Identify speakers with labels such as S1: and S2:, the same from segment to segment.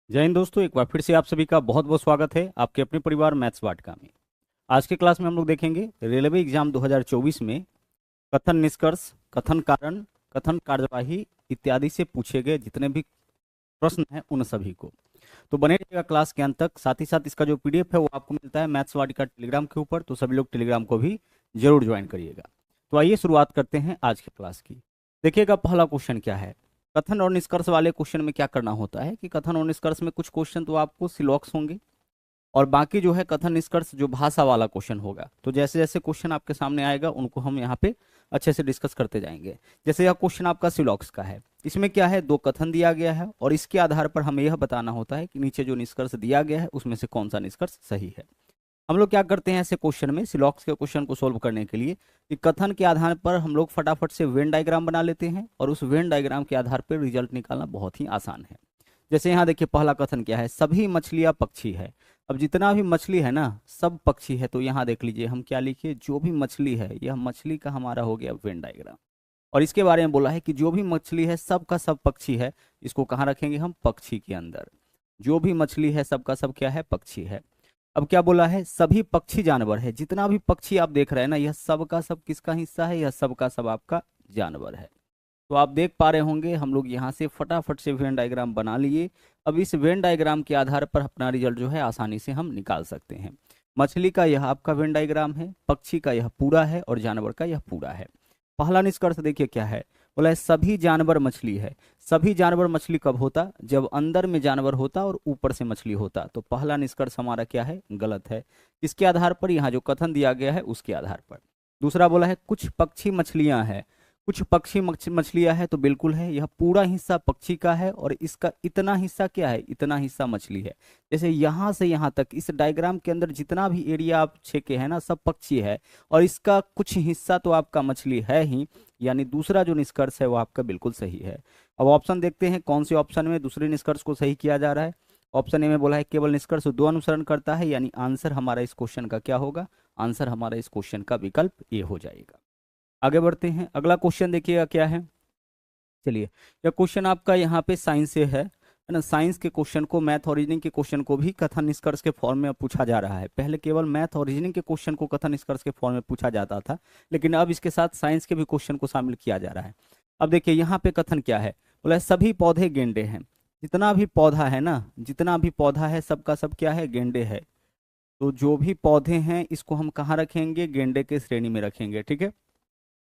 S1: जय हिंद दोस्तों, एक बार फिर से आप सभी का बहुत बहुत स्वागत है आपके अपने परिवार मैथ्स वाटिका में। आज के क्लास में हम लोग देखेंगे रेलवे एग्जाम 2024 में कथन निष्कर्ष, कथन कारण, कथन कार्यवाही इत्यादि से पूछे गए जितने भी प्रश्न हैं उन सभी को। तो बने रहिएगा क्लास के अंत तक। साथ ही साथ इसका जो पीडीएफ है वो आपको मिलता है मैथ्स वाटिका टेलीग्राम के ऊपर, तो सभी लोग टेलीग्राम को भी जरूर ज्वाइन करिएगा। तो आइए शुरुआत करते हैं आज के क्लास की। देखिएगा पहला क्वेश्चन क्या है। कथन और निष्कर्ष वाले क्वेश्चन में क्या करना होता है कि कथन और निष्कर्ष में कुछ क्वेश्चन तो आपको सिलॉक्स होंगे और बाकी जो है कथन निष्कर्ष जो भाषा वाला क्वेश्चन होगा। तो जैसे जैसे क्वेश्चन आपके सामने आएगा उनको हम यहाँ पे अच्छे से डिस्कस करते जाएंगे। जैसे यह क्वेश्चन आपका सिलॉक्स का है, इसमें क्या है, दो कथन दिया गया है और इसके आधार पर हमें यह बताना होता है कि नीचे जो निष्कर्ष दिया गया है उसमें से कौन सा निष्कर्ष सही है। हम लोग क्या करते हैं ऐसे क्वेश्चन में, सिलॉक्स के क्वेश्चन को सोल्व करने के लिए, कि कथन के आधार पर हम लोग फटाफट से वेन डायग्राम बना लेते हैं और उस वेन डायग्राम के आधार पर रिजल्ट निकालना बहुत ही आसान है। जैसे यहाँ देखिए पहला कथन क्या है, सभी मछलियां पक्षी है। अब जितना भी मछली है ना सब पक्षी है, तो यहाँ देख लीजिए हम क्या लिखे, जो भी मछली है यह मछली का हमारा हो गया वेन डायग्राम। और इसके बारे में बोला है कि जो भी मछली है सब का सब पक्षी है, इसको कहाँ रखेंगे हम, पक्षी के अंदर। जो भी मछली है सब का सब क्या है, पक्षी है। अब क्या बोला है, सभी पक्षी जानवर है। जितना भी पक्षी आप देख रहे हैं ना यह सब का सब किसका हिस्सा है, यह सब का सब आपका जानवर है। तो आप देख पा रहे होंगे हम लोग यहाँ से फटाफट से वेन डायग्राम बना लिए। अब इस वेन डायग्राम के आधार पर अपना रिजल्ट जो है आसानी से हम निकाल सकते हैं। मछली का यह आपका वेन डायग्राम है, पक्षी का यह पूरा है और जानवर का यह पूरा है। पहला निष्कर्ष देखिए क्या है, बोला है सभी जानवर मछली है। सभी जानवर मछली कब होता, जब अंदर में जानवर होता और ऊपर से मछली होता। तो पहला निष्कर्ष हमारा क्या है, गलत है। इसके आधार पर यहाँ जो कथन दिया गया है उसके आधार पर। दूसरा बोला है कुछ पक्षी मछलियां हैं। कुछ पक्षी मछलियां है, तो बिल्कुल है, यह पूरा हिस्सा पक्षी का है और इसका इतना हिस्सा क्या है, इतना हिस्सा मछली है। जैसे यहाँ से यहाँ तक इस डायग्राम के अंदर जितना भी एरिया आप छेके है ना सब पक्षी है और इसका कुछ हिस्सा तो आपका मछली है ही, यानी दूसरा जो निष्कर्ष है वो आपका बिल्कुल सही है। अब ऑप्शन देखते हैं कौन से ऑप्शन में दूसरे निष्कर्ष को सही किया जा रहा है। ऑप्शन ए में बोला है केवल निष्कर्ष दो अनुसरण करता है, यानी आंसर हमारा इस क्वेश्चन का क्या होगा, आंसर हमारा इस क्वेश्चन का विकल्प ए हो जाएगा। आगे बढ़ते हैं, अगला क्वेश्चन देखिएगा क्या है। चलिए, यह क्वेश्चन आपका यहाँ पे साइंस से है ना। साइंस के क्वेश्चन को, मैथ और रीजनिंग के क्वेश्चन को भी कथन निष्कर्ष के फॉर्म में अब पूछा जा रहा है। पहले केवल मैथ और रीजनिंग के क्वेश्चन को कथन निष्कर्ष के फॉर्म में पूछा जाता था, लेकिन अब इसके साथ साइंस के भी क्वेश्चन को शामिल किया जा रहा है। अब देखिए यहाँ पे कथन क्या है, बोला है सभी पौधे गेंडे हैं। जितना भी पौधा है ना, जितना भी पौधा है सबका सब क्या है, गेंडे है। तो जो भी पौधे हैं इसको हम कहाँ रखेंगे, गेंडे के श्रेणी में रखेंगे, ठीक है।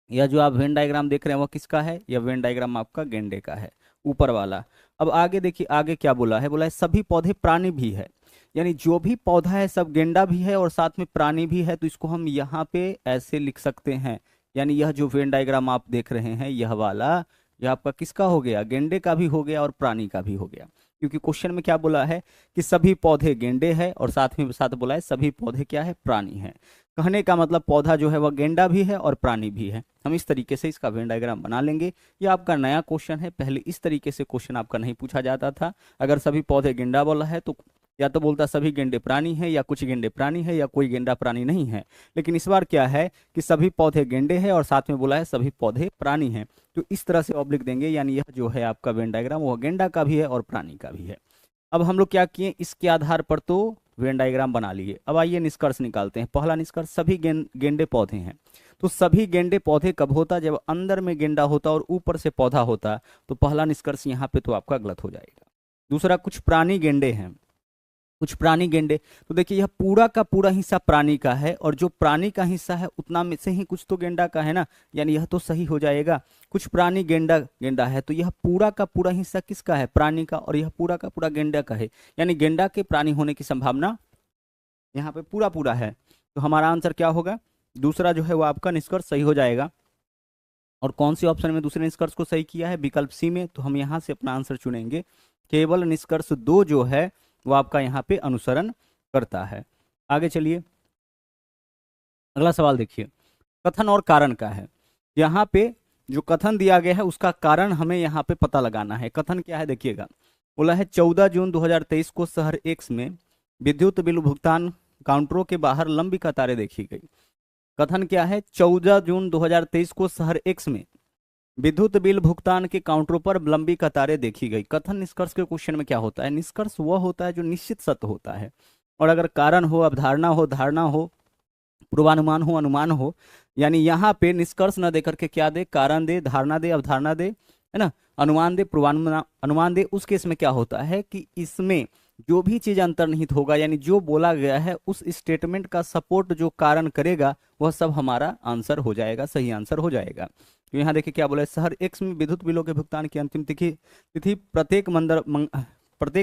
S1: यह जो आप वेन डायग्राम देख रहे हैं वह किसका है, यह वेन डायग्राम आपका गेंडे का है, ऊपर वाला। अब आगे देखिए, आगे क्या बोला है, बोला है सभी पौधे प्राणी भी है। यानी जो भी पौधा है सब गेंडा भी है और साथ में प्राणी भी है, तो इसको हम यहाँ पे ऐसे लिख सकते हैं। यानी यह जो वेन डायग्राम आप देख रहे हैं यह वाला, यह आपका किसका हो गया, गेंडे का भी हो गया और प्राणी का भी हो गया। क्योंकि क्वेश्चन में क्या बोला है कि सभी पौधे गेंडे हैं और साथ में साथ बोला है सभी पौधे क्या है, प्राणी है। कहने का मतलब पौधा जो है वह गेंडा भी है और प्राणी भी है। हम इस तरीके से इसका वेन डायग्राम बना लेंगे। ये आपका नया क्वेश्चन है, पहले इस तरीके से क्वेश्चन आपका नहीं पूछा जाता था। अगर सभी पौधे गेंडा बोला है तो या तो बोलता सभी गेंडे प्राणी है, या कुछ गेंडे प्राणी है, या कोई गेंडा प्राणी नहीं है। लेकिन इस बार क्या है कि सभी पौधे गेंडे हैं और साथ में बोला है सभी पौधे प्राणी हैं। तो इस तरह से ऑब्लिक देंगे, यानी यह जो है आपका वेन डायग्राम वह गेंडा का भी है और प्राणी का भी है। अब हम लोग क्या किए, इसके आधार पर तो वेन डायग्राम बना लिए। अब आइए निष्कर्ष निकालते हैं। पहला निष्कर्ष सभी गेंडे पौधे हैं। तो सभी गेंडे पौधे कब होता, जब अंदर में गेंडा होता और ऊपर से पौधा होता। तो पहला निष्कर्ष यहाँ पे तो आपका गलत हो जाएगा। दूसरा, कुछ प्राणी गेंडे हैं। कुछ प्राणी गेंडे, तो देखिए यह पूरा का पूरा हिस्सा प्राणी का है और जो प्राणी का हिस्सा है उतना में से ही कुछ तो गेंडा का है ना, यानी यह तो सही हो जाएगा। कुछ प्राणी गेंडा गेंडा है, तो यह पूरा का पूरा हिस्सा किसका है, प्राणी का, और यह पूरा का पूरा गेंडा का है। यानी गेंडा के प्राणी होने की संभावना यहाँ पे पूरा पूरा है। तो हमारा आंसर क्या होगा, दूसरा जो है वो आपका निष्कर्ष सही हो जाएगा। और कौन सी ऑप्शन में दूसरे निष्कर्ष को सही किया है, विकल्प सी में। तो हम यहाँ से अपना आंसर चुनेंगे। केवल निष्कर्ष दो जो है वो आपका यहाँ पे अनुसरण करता है। आगे चलिए, अगला सवाल देखिए, कथन और कारण का है। यहाँ पे जो कथन दिया गया है उसका कारण हमें यहाँ पे पता लगाना है। कथन क्या है देखिएगा, बोला है 14 जून 2023 को शहर एक्स में विद्युत बिल भुगतान काउंटरों के बाहर लंबी कतारें देखी गई। कथन क्या है, 14 जून 2023 को शहर एक्स में विद्युत बिल भुगतान के काउंटरों पर लंबी कतारें देखी गई। कथन निष्कर्ष के क्वेश्चन में क्या होता है, निष्कर्ष वह होता है जो निश्चित सत्य होता है, और अगर कारण हो, अवधारणा हो, धारणा हो, पूर्वानुमान हो, अनुमान हो, यानी यहाँ पे निष्कर्ष न दे करके क्या दे, कारण दे, धारणा दे, अवधारणा दे, है ना, अनुमान दे, पूर्वानुमान अनुमान दे, उस केस में क्या होता है कि इसमें जो भी चीज अंतर्निहित होगा, यानी जो बोला गया है उस स्टेटमेंट का सपोर्ट जो कारण करेगा वह सब हमारा आंसर हो जाएगा, सही आंसर हो जाएगा। तो यहाँ देखिए क्या बोला है, शहर एक्स में विद्युत बिलों के भुगतान की अंतिम तिथि तिथि प्रत्येक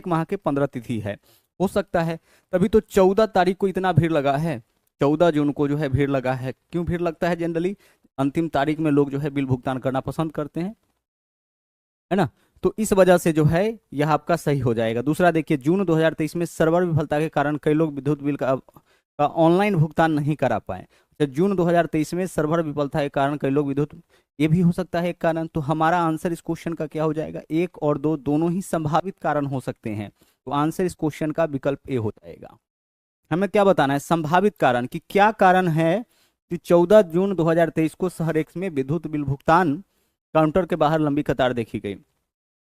S1: माह के 15 तिथि है। हो सकता है तभी तो 14 तारीख को इतना भीड़ लगा है, 14 जून को जो है भीड़ लगा है। क्यों भीड़ लगता है, जनरली अंतिम तारीख में लोग जो है बिल भुगतान करना पसंद करते हैं, है ना, तो इस वजह से जो है यह आपका सही हो जाएगा। दूसरा देखिए, जून 2023 में सर्वर विफलता के कारण कई लोग विद्युत बिल का ऑनलाइन भुगतान नहीं करा पाए। तो जून 2023 में सर्वर विफलता के कारण कई लोग विद्युत, ये भी हो सकता है एक कारण। तो हमारा आंसर इस क्वेश्चन का क्या हो जाएगा, 1 और 2 दोनों ही संभावित कारण हो सकते हैं। तो आंसर इस क्वेश्चन का विकल्प ए हो जाएगा। हमें क्या बताना है, संभावित कारण, कि क्या कारण है कि 14 जून 2023 को शहर एक्स में विद्युत बिल भुगतान काउंटर के बाहर लंबी कतार देखी गई।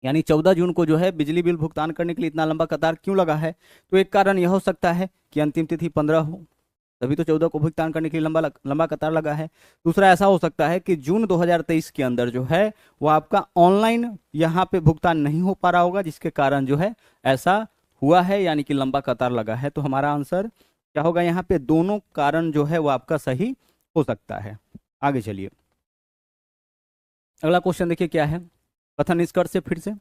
S1: यानी 14 जून को जो है बिजली बिल भुगतान करने के लिए इतना लंबा कतार क्यों लगा है। तो एक कारण यह हो सकता है कि अंतिम तिथि 15 हो, तभी तो 14 को भुगतान करने के लिए लंबा कतार लगा है। दूसरा ऐसा हो सकता है कि जून 2023 के अंदर जो है वो आपका ऑनलाइन यहाँ पे भुगतान नहीं हो पा रहा होगा, जिसके कारण जो है ऐसा हुआ है, यानी कि लंबा कतार लगा है। तो हमारा आंसर क्या होगा, यहाँ पे दोनों कारण जो है वो आपका सही हो सकता है। आगे चलिए, अगला क्वेश्चन देखिए क्या है, कथन निष्कर्ष से फिर से,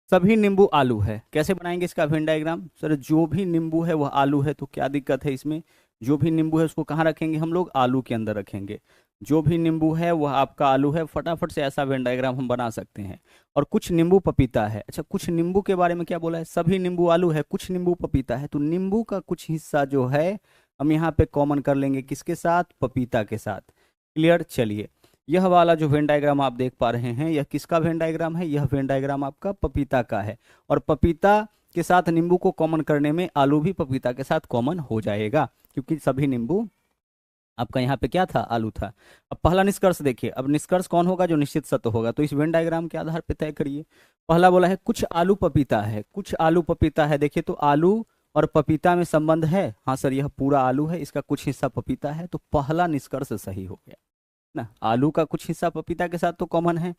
S1: सभी नींबू आलू है। कैसे बनाएंगे इसका वेन डायग्राम, सर जो भी नींबू है वह आलू है, तो क्या दिक्कत है इसमें, जो भी नींबू है उसको कहाँ रखेंगे हम लोग, आलू के अंदर रखेंगे। जो भी नींबू है वह आपका आलू है, फटाफट से ऐसा वेन डायग्राम हम बना सकते हैं। और कुछ नींबू पपीता है। अच्छा, कुछ नींबू के बारे में क्या बोला है, सभी नींबू आलू है, कुछ नींबू पपीता है, तो नींबू का कुछ हिस्सा जो है हम यहाँ पे कॉमन कर लेंगे, किसके साथ, पपीता के साथ। क्लियर। चलिए, यह वाला जो वेन डायग्राम आप देख पा रहे हैं, यह किसका वेन डायग्राम है, यह वेन डायग्राम आपका पपीता का है। और पपीता के साथ नींबू को कॉमन करने में आलू भी पपीता के साथ कॉमन हो जाएगा, क्योंकि सभी नींबू आपका यहाँ पे क्या था, आलू था। अब पहला निष्कर्ष देखिए, अब निष्कर्ष कौन होगा, जो निश्चित सत्य होगा, तो इस वेन डायग्राम के आधार पर तय करिए। पहला बोला है कुछ आलू पपीता है, कुछ आलू पपीता है। देखिए तो आलू और पपीता में संबंध है, हाँ सर यह पूरा आलू है, इसका कुछ हिस्सा पपीता है, तो पहला निष्कर्ष सही हो गया ना, आलू का कुछ हिस्सा पपीता के साथ तो कॉमन है।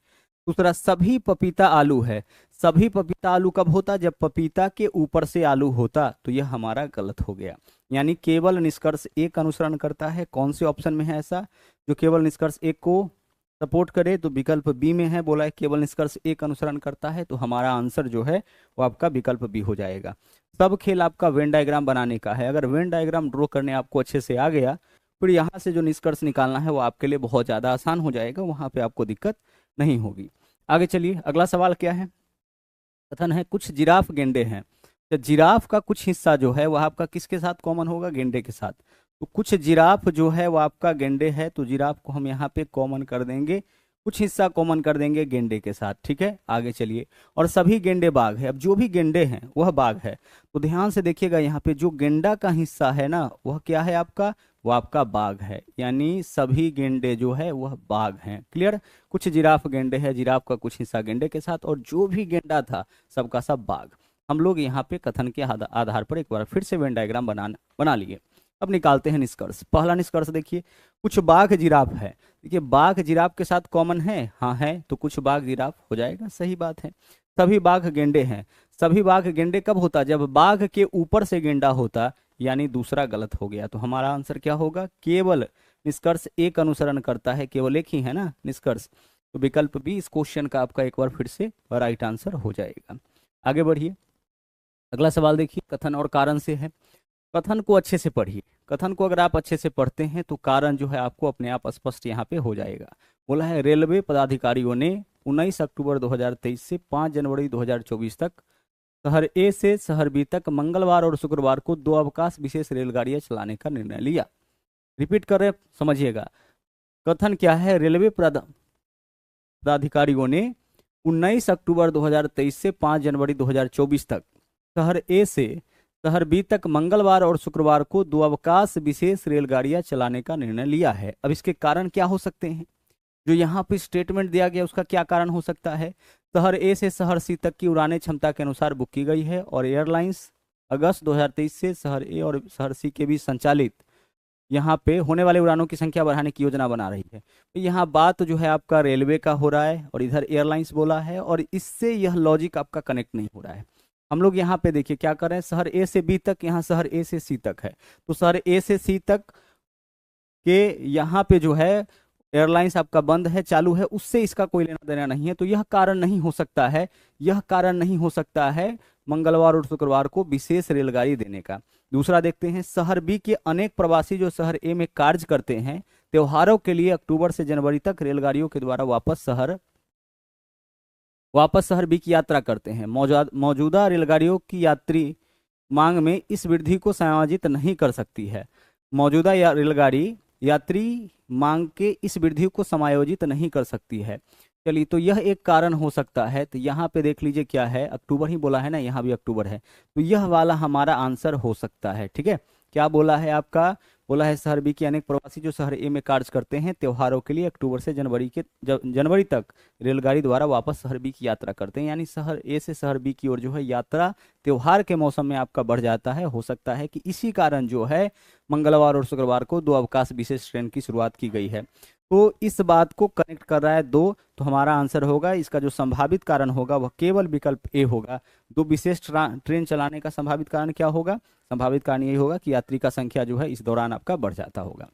S1: दूसरा, सभी पपीता आलू है, सभी पपीता आलू कब होता, जब पपीता के ऊपर से आलू होता, तो यह हमारा गलत हो गया। यानी केवल निष्कर्ष एक का अनुसरण करता है। कौन से ऑप्शन में है ऐसा जो केवल निष्कर्ष एक को सपोर्ट करे, तो विकल्प बी में है, बोला है केवल निष्कर्ष एक अनुसरण करता है, तो हमारा आंसर जो है वो आपका विकल्प बी हो जाएगा। सब खेल आपका वेन डायग्राम बनाने का है। अगर वेन डायग्राम ड्रॉ करने आपको अच्छे से आ गया, फिर यहाँ से जो निष्कर्ष निकालना है वो आपके लिए बहुत ज़्यादा आसान हो जाएगा, वहाँ पे आपको दिक्कत नहीं होगी। आगे चलिए, अगला सवाल क्या है, कथन है कुछ जिराफ गेंडे हैं। तो जिराफ का कुछ हिस्सा जो है वह आपका किसके साथ कॉमन होगा, गेंडे के साथ। तो कुछ जिराफ जो है वो आपका गेंडे है, तो जिराफ को हम यहाँ पे कॉमन कर देंगे, कुछ हिस्सा कॉमन कर देंगे गेंडे के साथ। ठीक है, आगे चलिए, और सभी गेंडे बाघ है। अब जो भी गेंडे हैं वह बाघ है, तो ध्यान से देखिएगा, यहाँ पे जो गेंडा का हिस्सा है ना वह क्या है आपका, वो आपका बाघ है, यानी सभी गेंडे जो है वह बाघ हैं। क्लियर। कुछ जिराफ गेंडे है, जिराफ का कुछ हिस्सा गेंडे के साथ, और जो भी गेंडा था सबका सब बाघ। हम लोग यहाँ पे कथन के आधार पर एक बार फिर से वेन डायग्राम बना लिए। अब निकालते हैं निष्कर्ष। पहला निष्कर्ष देखिए, कुछ बाघ जिराफ है। देखिए बाघ जिराफ के साथ कॉमन है, हाँ है, तो कुछ बाघ जिराफ हो जाएगा, सही बात है। सभी बाघ गेंडे हैं, सभी बाघ गेंडे कब होता, जब बाघ के ऊपर से गेंडा होता, यानी दूसरा गलत हो गया। तो हमारा आंसर क्या होगा, केवल निष्कर्ष एक अनुसरण करता है, केवल एक ही है ना निष्कर्ष, तो विकल्प बी इस क्वेश्चन का आपका एक बार फिर से राइट आंसर हो जाएगा। आगे बढ़िए, अगला सवाल देखिए, कथन और कारण से है। कथन को अच्छे से पढ़िए, कथन को अगर आप अच्छे से पढ़ते हैं तो कारण जो है आपको अपने आप स्पष्ट यहाँ पे हो जाएगा। बोला है रेलवे पदाधिकारियों ने 19 अक्टूबर 2023 से 5 जनवरी 2024 तक शहर ए से शहर बी तक मंगलवार और शुक्रवार को 2 अवकाश विशेष रेलगाड़ियां चलाने का निर्णय लिया। रिपीट कर रहे, समझिएगा, कथन क्या है, रेलवे पदाधिकारियों ने 19 अक्टूबर 2023 से 5 जनवरी 2024 तक शहर ए से शहर बी तक मंगलवार और शुक्रवार को 2 अवकाश विशेष रेलगाड़ियां चलाने का निर्णय लिया है। अब इसके कारण क्या हो सकते हैं, जो यहाँ पे स्टेटमेंट दिया गया उसका क्या कारण हो सकता है? शहर ए से शहर सी तक की उड़ानें क्षमता के अनुसार बुक की गई है और एयरलाइंस अगस्त 2023 से शहर ए और शहर सी के बीच संचालित यहाँ पे होने वाले उड़ानों की संख्या बढ़ाने की योजना बना रही है। तो यहाँ बात जो है आपका रेलवे का हो रहा है और इधर एयरलाइंस बोला है, और इससे यह लॉजिक आपका कनेक्ट नहीं हो रहा है। हम लोग यहाँ पे देखिए क्या कर रहे हैं, शहर ए से बी तक, यहाँ शहर ए से सी तक है, तो शहर ए से सी तक के यहाँ पे जो है एयरलाइंस आपका बंद है, चालू है, उससे इसका कोई लेना देना नहीं है। तो यह कारण नहीं हो सकता है, यह कारण नहीं हो सकता है मंगलवार और शुक्रवार को विशेष रेलगाड़ी देने का। दूसरा देखते हैं, शहर बी के अनेक प्रवासी जो शहर ए में कार्य करते हैं, त्योहारों के लिए अक्टूबर से जनवरी तक रेलगाड़ियों के द्वारा वापस शहर बी की यात्रा करते हैं। मौजूदा रेलगाड़ियों की यात्री मांग में इस वृद्धि को समायोजित नहीं कर सकती है। मौजूदा रेलगाड़ी यात्री मांग के इस वृद्धि को समायोजित नहीं कर सकती है। चलिए, तो यह एक कारण हो सकता है। तो यहाँ पे देख लीजिए क्या है, अक्टूबर ही बोला है ना, यहाँ भी अक्टूबर है, तो यह वाला हमारा आंसर हो सकता है। ठीक है, क्या बोला है आपका, बोला है शहर बी के अनेक प्रवासी जो शहर ए में कार्य करते हैं, त्योहारों के लिए अक्टूबर से जनवरी तक रेलगाड़ी द्वारा वापस शहर बी की यात्रा करते हैं। यानी शहर ए से शहर बी की ओर जो है यात्रा त्योहार के मौसम में आपका बढ़ जाता है। हो सकता है कि इसी कारण जो है मंगलवार और शुक्रवार को 2 अवकाश विशेष ट्रेन की शुरुआत की गई है। तो इस बात को कनेक्ट कर रहा है 2, तो हमारा आंसर होगा, इसका जो संभावित कारण होगा वह केवल विकल्प ए होगा। 2 विशेष ट्रेन चलाने का संभावित कारण क्या होगा? संभावित कारण यही होगा कि यात्री का संख्या जो है इस दौरान आपका बढ़ जाता होगा।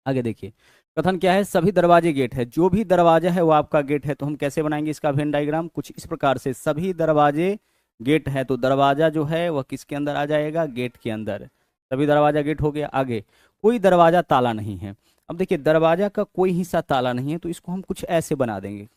S1: आगे देखिए, कथन क्या है, सभी दरवाजे गेट है। जो भी दरवाजा है वो आपका गेट है। तो हम कैसे बनाएंगे इसका वेन डायग्राम, कुछ इस प्रकार से, सभी दरवाजे गेट है, तो दरवाजा जो है वह किसके अंदर आ जाएगा? गेट के अंदर। सभी दरवाजा गेट हो गया। आगे, कोई दरवाजा ताला नहीं है। अब देखिए, दरवाजा का कोई हिस्सा ताला नहीं है, तो इसको हम कुछ ऐसे बना देंगे,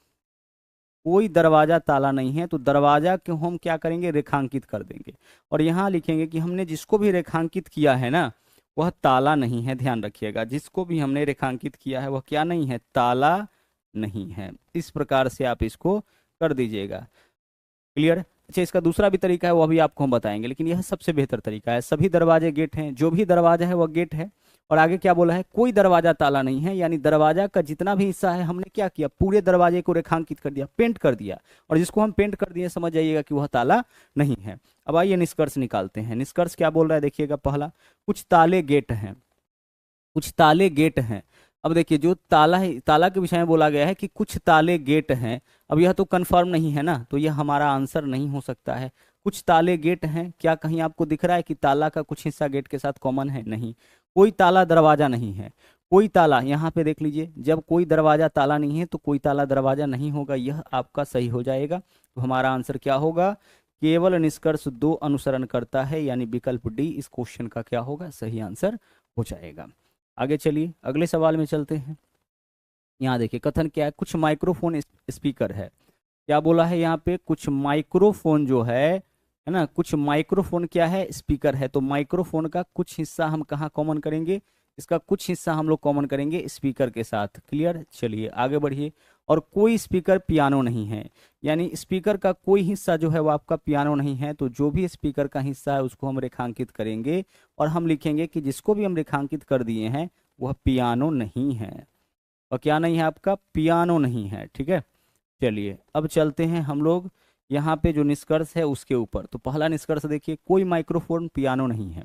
S1: कोई दरवाजा ताला नहीं है, तो दरवाजा को हम क्या करेंगे? रेखांकित कर देंगे, और यहाँ लिखेंगे कि हमने जिसको भी रेखांकित किया है ना वह ताला नहीं है। ध्यान रखिएगा, जिसको भी हमने रेखांकित किया है वह क्या नहीं है? ताला नहीं है। इस प्रकार से आप इसको कर दीजिएगा। क्लियर? अच्छा, इसका दूसरा भी तरीका है, वह भी आपको हम बताएंगे, लेकिन यह सबसे बेहतर तरीका है। सभी दरवाजे गेट हैं, जो भी दरवाजा है वह गेट है। और आगे क्या बोला है? कोई दरवाजा ताला नहीं है, यानी दरवाजा का जितना भी हिस्सा है हमने क्या किया? पूरे दरवाजे को रेखांकित कर दिया, पेंट कर दिया, और जिसको हम पेंट कर दिए समझ जाइएगा कि वह ताला नहीं है। अब आइए निष्कर्ष निकालते हैं। निष्कर्ष क्या बोल रहा है देखिएगा। पहला, कुछ ताले गेट हैं, कुछ ताले गेट हैं। अब देखिए, जो ताला है, ताला के विषय में बोला गया है कि कुछ ताले गेट हैं। अब यह तो कंफर्म नहीं है ना, तो यह हमारा आंसर नहीं हो सकता है। कुछ ताले गेट हैं, क्या कहीं आपको दिख रहा है कि ताला का कुछ हिस्सा गेट के साथ कॉमन है? नहीं। कोई ताला दरवाजा नहीं है, कोई ताला, यहाँ पे देख लीजिए, जब कोई दरवाजा ताला नहीं है तो कोई ताला दरवाजा नहीं होगा, यह आपका सही हो जाएगा। तो हमारा आंसर क्या होगा? केवल निष्कर्ष 2 अनुसरण करता है, यानी विकल्प डी इस क्वेश्चन का क्या होगा? सही आंसर हो जाएगा। आगे चलिए, अगले सवाल में चलते हैं। यहाँ देखिए, कथन क्या है, कुछ माइक्रोफोन स्पीकर है। क्या बोला है यहाँ पे? कुछ माइक्रोफोन जो है ना, कुछ माइक्रोफोन क्या है? स्पीकर है। तो माइक्रोफोन का कुछ हिस्सा हम कहाँ कॉमन करेंगे? इसका कुछ हिस्सा हम लोग कॉमन करेंगे स्पीकर के साथ। क्लियर? चलिए आगे बढ़िए। और कोई स्पीकर पियानो नहीं है, यानी स्पीकर का कोई हिस्सा जो है वो आपका पियानो नहीं है। तो जो भी स्पीकर का हिस्सा है उसको हम रेखांकित करेंगे, और हम लिखेंगे कि जिसको भी हम रेखांकित कर दिए हैं वह पियानो नहीं है। और क्या नहीं है आपका? पियानो नहीं है। ठीक है, चलिए अब चलते हैं हम लोग यहाँ पे जो निष्कर्ष है उसके ऊपर। तो पहला निष्कर्ष देखिए, कोई माइक्रोफोन पियानो नहीं है।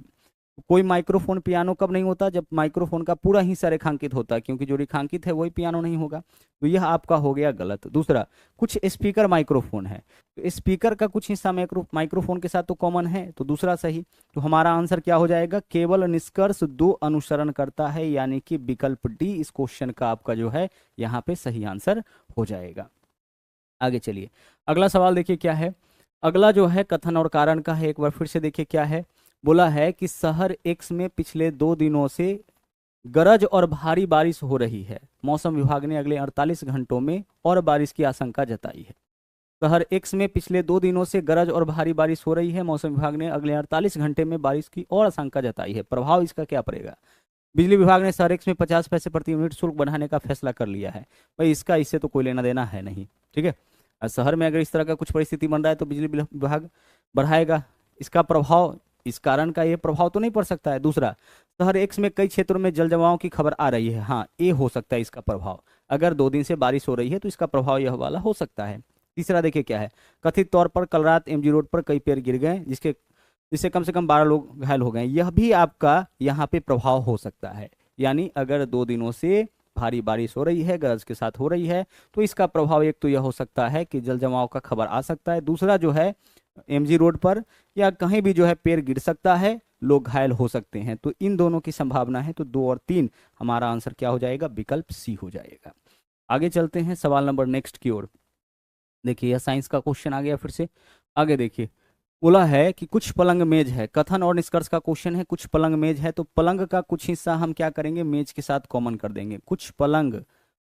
S1: कोई माइक्रोफोन पियानो कब नहीं होता? जब माइक्रोफोन का पूरा हिस्सा रेखांकित होता है, क्योंकि जो रेखांकित है वही पियानो नहीं होगा। तो यह आपका हो गया गलत। दूसरा, कुछ स्पीकर माइक्रोफोन है, तो स्पीकर का कुछ हिस्सा माइक्रोफोन के साथ तो कॉमन है, तो दूसरा सही। तो हमारा आंसर क्या हो जाएगा? केवल निष्कर्ष 2 अनुसरण करता है, यानी कि विकल्प डी इस क्वेश्चन का आपका जो है यहाँ पे सही आंसर हो जाएगा। आगे चलिए, अगला सवाल देखिए क्या है। अगला जो है कथन और कारण का है। एक बार फिर से देखिए क्या है। बोला है कि शहर एक्स में पिछले 2 दिनों से गरज और भारी बारिश हो रही है। मौसम विभाग ने अगले 48 घंटों में और बारिश की आशंका जताई है। शहर एक्स में पिछले 2 दिनों से गरज और भारी बारिश हो रही है। मौसम विभाग ने अगले 48 घंटे में बारिश की और आशंका जताई है। प्रभाव इसका क्या पड़ेगा? बिजली विभाग ने शहर एक्स में 50 पैसे प्रति यूनिट शुल्क बढ़ाने का फैसला कर लिया है। भाई इसका इससे तो कोई लेना देना है नहीं। ठीक है, शहर में अगर इस तरह का कुछ परिस्थिति बन रहा है तो बिजली विभाग बढ़ाएगा। इसका प्रभाव, इस कारण का ये प्रभाव तो नहीं पड़ सकता है। दूसरा, शहर एक्स में कई क्षेत्रों में जल जमाव की खबर आ रही है। हाँ, ये हो सकता है इसका प्रभाव। अगर 2 दिन से बारिश हो रही है तो इसका प्रभाव यह वाला हो सकता है। तीसरा देखिए क्या है, कथित तौर पर कल रात एमजी रोड पर कई पेड़ गिर गए जिससे कम से कम 12 लोग घायल हो गए, यह भी आपका यहाँ पे प्रभाव हो सकता है। यानी अगर 2 दिनों से भारी बारिश हो रही है, गरज के साथ हो रही है, तो इसका प्रभाव एक तो यह हो सकता है कि जल जमाव का खबर आ सकता है, दूसरा जो है एमजी रोड पर या कहीं भी जो है पेड़ गिर सकता है, लोग घायल हो सकते हैं। तो इन दोनों की संभावना है, तो 2 और 3 हमारा आंसर क्या हो जाएगा, विकल्प सी हो जाएगा। आगे चलते हैं सवाल नंबर नेक्स्ट की ओर। देखिए यह साइंस का क्वेश्चन आ गया फिर से। आगे देखिए, बोला है कि कुछ पलंग मेज है, कथन और निष्कर्ष का क्वेश्चन है। कुछ पलंग मेज है तो पलंग का कुछ हिस्सा हम क्या करेंगे, मेज के साथ कॉमन कर देंगे। कुछ पलंग,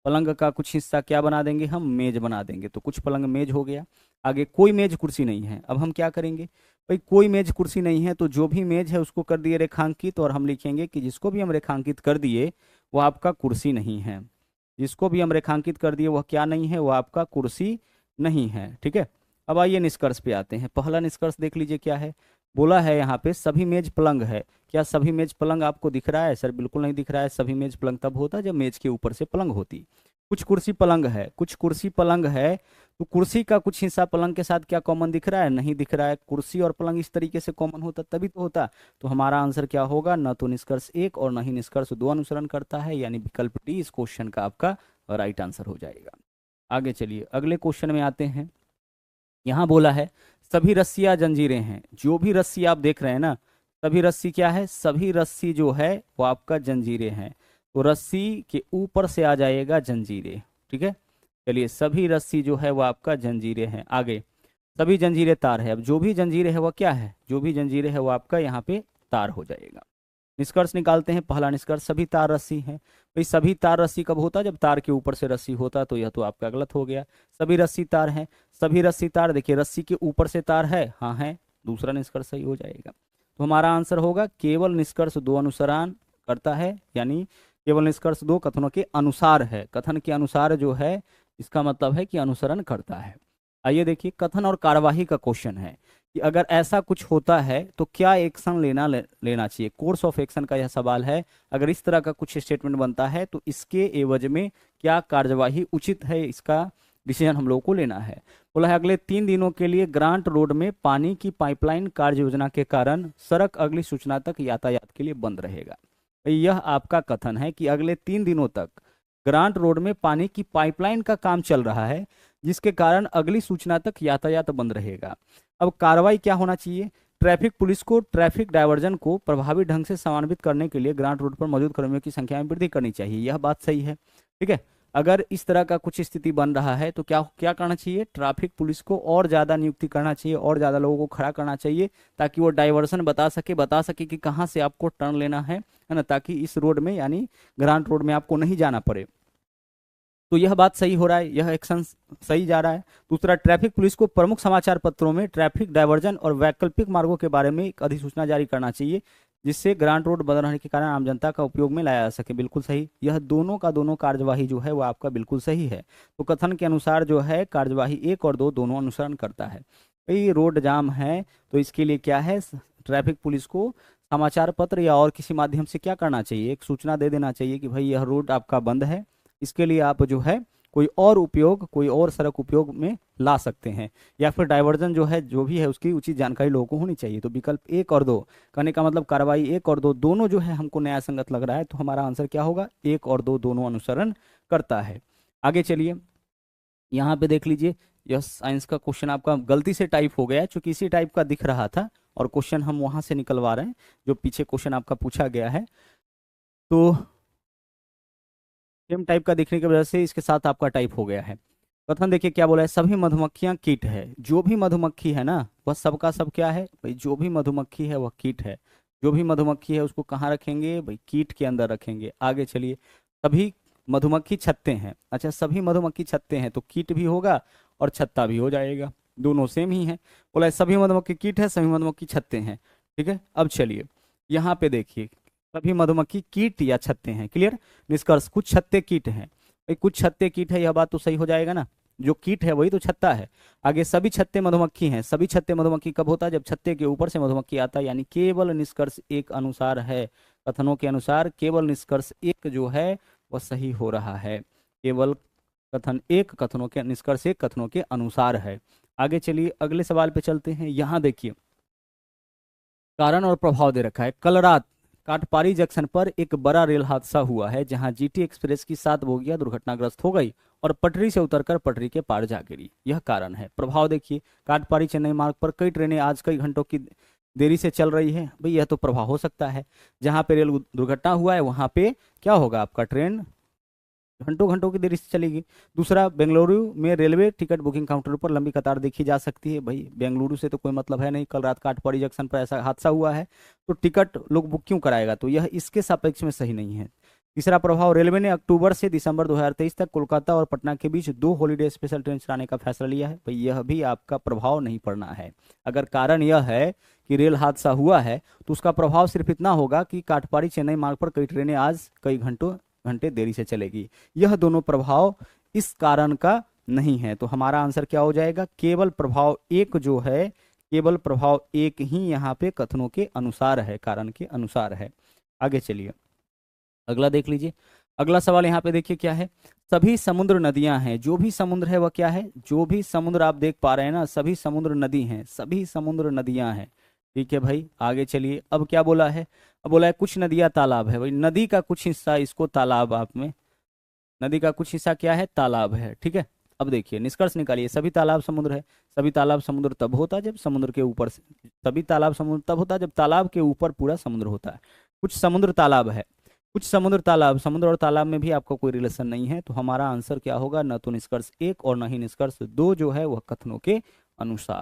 S1: पलंग का कुछ हिस्सा क्या बना देंगे, हम मेज बना देंगे, तो कुछ पलंग मेज हो गया। आगे कोई मेज कुर्सी नहीं है, अब हम क्या करेंगे भाई, कोई मेज कुर्सी नहीं है तो जो भी मेज है उसको कर दिए रेखांकित, और हम लिखेंगे कि जिसको भी हम रेखांकित कर दिए वो आपका कुर्सी नहीं है। जिसको भी हम रेखांकित कर दिए वह क्या नहीं है, वो आपका कुर्सी नहीं है। ठीक है, अब आइए निष्कर्ष पे आते हैं। पहला निष्कर्ष देख लीजिए क्या है, बोला है यहाँ पे सभी मेज पलंग है। क्या सभी मेज पलंग आपको दिख रहा है? सर बिल्कुल नहीं दिख रहा है। सभी मेज पलंग तब होता जब मेज के ऊपर से पलंग होती। कुछ कुर्सी पलंग है, कुछ कुर्सी पलंग है तो कुर्सी का कुछ हिस्सा पलंग के साथ क्या कॉमन दिख रहा है, नहीं दिख रहा है। कुर्सी और पलंग इस तरीके से कॉमन होता तभी तो होता। तो हमारा आंसर क्या होगा, न तो निष्कर्ष 1 और न ही निष्कर्ष 2 अनुसरण करता है, यानी विकल्प डी इस क्वेश्चन का आपका राइट आंसर हो जाएगा। आगे चलिए अगले क्वेश्चन में आते हैं। यहाँ बोला है सभी रस्सियां जंजीरें हैं। जो भी रस्सी आप देख रहे हैं ना, सभी रस्सी क्या है, सभी रस्सी जो है वो आपका जंजीरें हैं। तो रस्सी के ऊपर से आ जाएगा जंजीरें। ठीक है, चलिए सभी रस्सी जो है वो आपका जंजीरें हैं। आगे सभी जंजीरें तार है। अब जो भी जंजीरें है वो क्या है, जो भी जंजीरें है वो आपका यहाँ पे तार हो जाएगा। निष्कर्ष निकालते हैं। पहला निष्कर्ष सभी तार रस्सी हैं। भाई सभी तार रस्सी कब होता, जब तार के ऊपर से रस्सी होता, तो यह तो आपका गलत हो गया। सभी रस्सी तार हैं, सभी रस्सी तार, देखिए रस्सी के ऊपर से तार है, हाँ है, दूसरा निष्कर्ष सही हो जाएगा। तो हमारा आंसर होगा केवल निष्कर्ष 2 अनुसरण करता है, यानी केवल निष्कर्ष 2 कथनों के अनुसार है। कथन के अनुसार जो है इसका मतलब है कि अनुसरण करता है। आइए देखिए, कथन और कार्यवाही का क्वेश्चन है कि अगर ऐसा कुछ होता है तो क्या एक्शन लेना चाहिए। कोर्स ऑफ एक्शन का यह सवाल है। अगर इस तरह का कुछ स्टेटमेंट बनता है तो इसके एवज में क्या कार्यवाही उचित है, इसका डिसीजन हम लोगों को लेना है। बोला है अगले 3 दिनों के लिए ग्रांट रोड में पानी की पाइपलाइन कार्य योजना के कारण सड़क अगली सूचना तक यातायात के लिए बंद रहेगा। यह आपका कथन है कि अगले 3 दिनों तक ग्रांट रोड में पानी की पाइपलाइन का काम चल रहा है, जिसके कारण अगली सूचना तक यातायात बंद रहेगा। अब कार्रवाई क्या होना चाहिए, ट्रैफिक पुलिस को ट्रैफिक डायवर्जन को प्रभावी ढंग से समन्वित करने के लिए ग्रांट रोड पर मौजूद कर्मियों की संख्या में वृद्धि करनी चाहिए। यह बात सही है। ठीक है, अगर इस तरह का कुछ स्थिति बन रहा है तो क्या क्या करना चाहिए, ट्रैफिक पुलिस को और ज़्यादा नियुक्ति करना चाहिए, और ज़्यादा लोगों को खड़ा करना चाहिए, ताकि वो डाइवर्सन बता सके कि कहाँ से आपको टर्न लेना है ना, ताकि इस रोड में यानी ग्रांट रोड में आपको नहीं जाना पड़े। तो यह बात सही हो रहा है, यह एक्शन सही जा रहा है। दूसरा, ट्रैफिक पुलिस को प्रमुख समाचार पत्रों में ट्रैफिक डायवर्जन और वैकल्पिक मार्गों के बारे में एक अधिसूचना जारी करना चाहिए, जिससे ग्रांट रोड बंद रहने के कारण आम जनता का उपयोग में लाया जा सके। बिल्कुल सही, यह दोनों का दोनों कार्यवाही जो है वो आपका बिल्कुल सही है। तो कथन के अनुसार जो है कार्यवाही 1 और 2 दोनों अनुसरण करता है। भाई रोड जाम है तो इसके लिए क्या है, ट्रैफिक पुलिस को समाचार पत्र या और किसी माध्यम से क्या करना चाहिए, एक सूचना दे देना चाहिए कि भाई यह रोड आपका बंद है, इसके लिए आप जो है कोई और सड़क उपयोग में ला सकते हैं, या फिर डाइवर्जन जो है जो भी है उसकी उचित जानकारी लोगों को होनी चाहिए। तो विकल्प 1 और 2 कहने का मतलब कार्रवाई 1 और 2 दोनों जो है हमको न्याय संगत लग रहा है। तो हमारा आंसर क्या होगा, 1 और 2 दोनों अनुसरण करता है। आगे चलिए, यहाँ पे देख लीजिए, यह साइंस का क्वेश्चन आपका गलती से टाइप हो गया है, चूंकि इसी टाइप का दिख रहा था और क्वेश्चन हम वहां से निकलवा रहे हैं जो पीछे क्वेश्चन आपका पूछा गया है। तो सेम टाइप का दिखने की वजह से इसके साथ आपका टाइप हो गया है। कथन देखिए क्या बोला है, सभी मधुमक्खियां कीट है। जो भी मधुमक्खी है ना वह सबका सब क्या है भाई, जो भी मधुमक्खी है वह कीट है। जो भी मधुमक्खी है उसको कहाँ रखेंगे भाई, कीट के अंदर रखेंगे। आगे चलिए, सभी मधुमक्खी छत्ते हैं। अच्छा, सभी मधुमक्खी छत्ते हैं तो कीट भी होगा और छत्ता भी हो जाएगा, दोनों सेम ही है। बोला है सभी मधुमक्खी कीट है, सभी मधुमक्खी छत्ते हैं। ठीक है, अब चलिए यहाँ पे देखिए, सभी मधुमक्खी कीट या छत्ते हैं। क्लियर, निष्कर्ष कुछ छत्ते कीट हैं। भाई कुछ छत्ते कीट है, यह बात तो सही हो जाएगा ना, जो कीट है वही तो छत्ता है। आगे सभी छत्ते मधुमक्खी हैं। सभी छत्ते मधुमक्खी कब होता है, जब छत्ते के ऊपर से मधुमक्खी आता है, यानी केवल निष्कर्ष 1 अनुसार है। कथनों के अनुसार केवल निष्कर्ष 1 जो है वह सही हो रहा है। केवल कथन एक, कथनों के निष्कर्ष एक, कथनों के अनुसार है। आगे चलिए अगले सवाल पे चलते हैं। यहाँ देखिए कारण और प्रभाव दे रखा है। कल रात काटपारी जंक्शन पर एक बड़ा रेल हादसा हुआ है, जहां जीटी एक्सप्रेस की 7 बोगियां दुर्घटनाग्रस्त हो गई और पटरी से उतरकर पटरी के पार जा गिरी। यह कारण है। प्रभाव देखिए, काटपारी चेन्नई मार्ग पर कई ट्रेनें आज कई घंटों की देरी से चल रही है। भाई यह तो प्रभाव हो सकता है। जहां पे रेल दुर्घटना हुआ है वहां पे क्या होगा, आपका ट्रेन घंटों घंटों की देरी से चलेगी। दूसरा, बेंगलुरु में रेलवे टिकट बुकिंग काउंटर पर लंबी कतार देखी जा सकती है। भाई बेंगलुरु से तो कोई मतलब है नहीं, कल रात काटपाड़ी जंक्शन पर ऐसा हादसा हुआ है तो टिकट लोग बुक क्यों कराएगा, तो यह इसके सापेक्ष में सही नहीं है। तीसरा प्रभाव, रेलवे ने अक्टूबर से दिसंबर 2023 तक कोलकाता और पटना के बीच 2 हॉलीडे स्पेशल ट्रेन चलाने का फैसला लिया है। भाई यह भी आपका प्रभाव नहीं पड़ना है। अगर कारण यह है कि रेल हादसा हुआ है तो उसका प्रभाव सिर्फ इतना होगा कि काटपाड़ी चेन्नई मार्ग पर कई ट्रेनें आज कई घंटे देरी से चलेगी। यह दोनों प्रभाव इस कारण का नहीं है। तो हमारा आंसर क्या हो जाएगा, केवल प्रभाव एक जो है, केवल प्रभाव एक ही यहाँ पे कथनों के अनुसार है, कारण के अनुसार है। आगे चलिए अगला देख लीजिए। अगला सवाल यहाँ पे देखिए क्या है। सभी समुद्र नदियां हैं, जो भी समुद्र है वह क्या है, जो भी समुद्र आप देख पा रहे हैं ना, सभी समुद्र नदी हैं, सभी समुद्र नदियां हैं। ठीक है भाई, आगे चलिए। अब क्या बोला है, अब बोला है कुछ नदियां तालाब है। भाई नदी का कुछ हिस्सा इसको तालाब, आप में नदी का कुछ हिस्सा क्या है, तालाब है। ठीक है, अब देखिए निष्कर्ष निकालिए। सभी तालाब समुद्र है। सभी तालाब समुद्र तब होता है जब समुद्र के ऊपर से, सभी तालाब समुद्र तब होता है जब तालाब के ऊपर पूरा समुद्र होता है। कुछ समुद्र तालाब है, कुछ समुद्र तालाब, समुद्र और तालाब में भी आपका कोई रिलेशन नहीं है। तो हमारा आंसर क्या होगा, न तो निष्कर्ष एक और न ही निष्कर्ष दो जो है वह कथनों के अनुसार।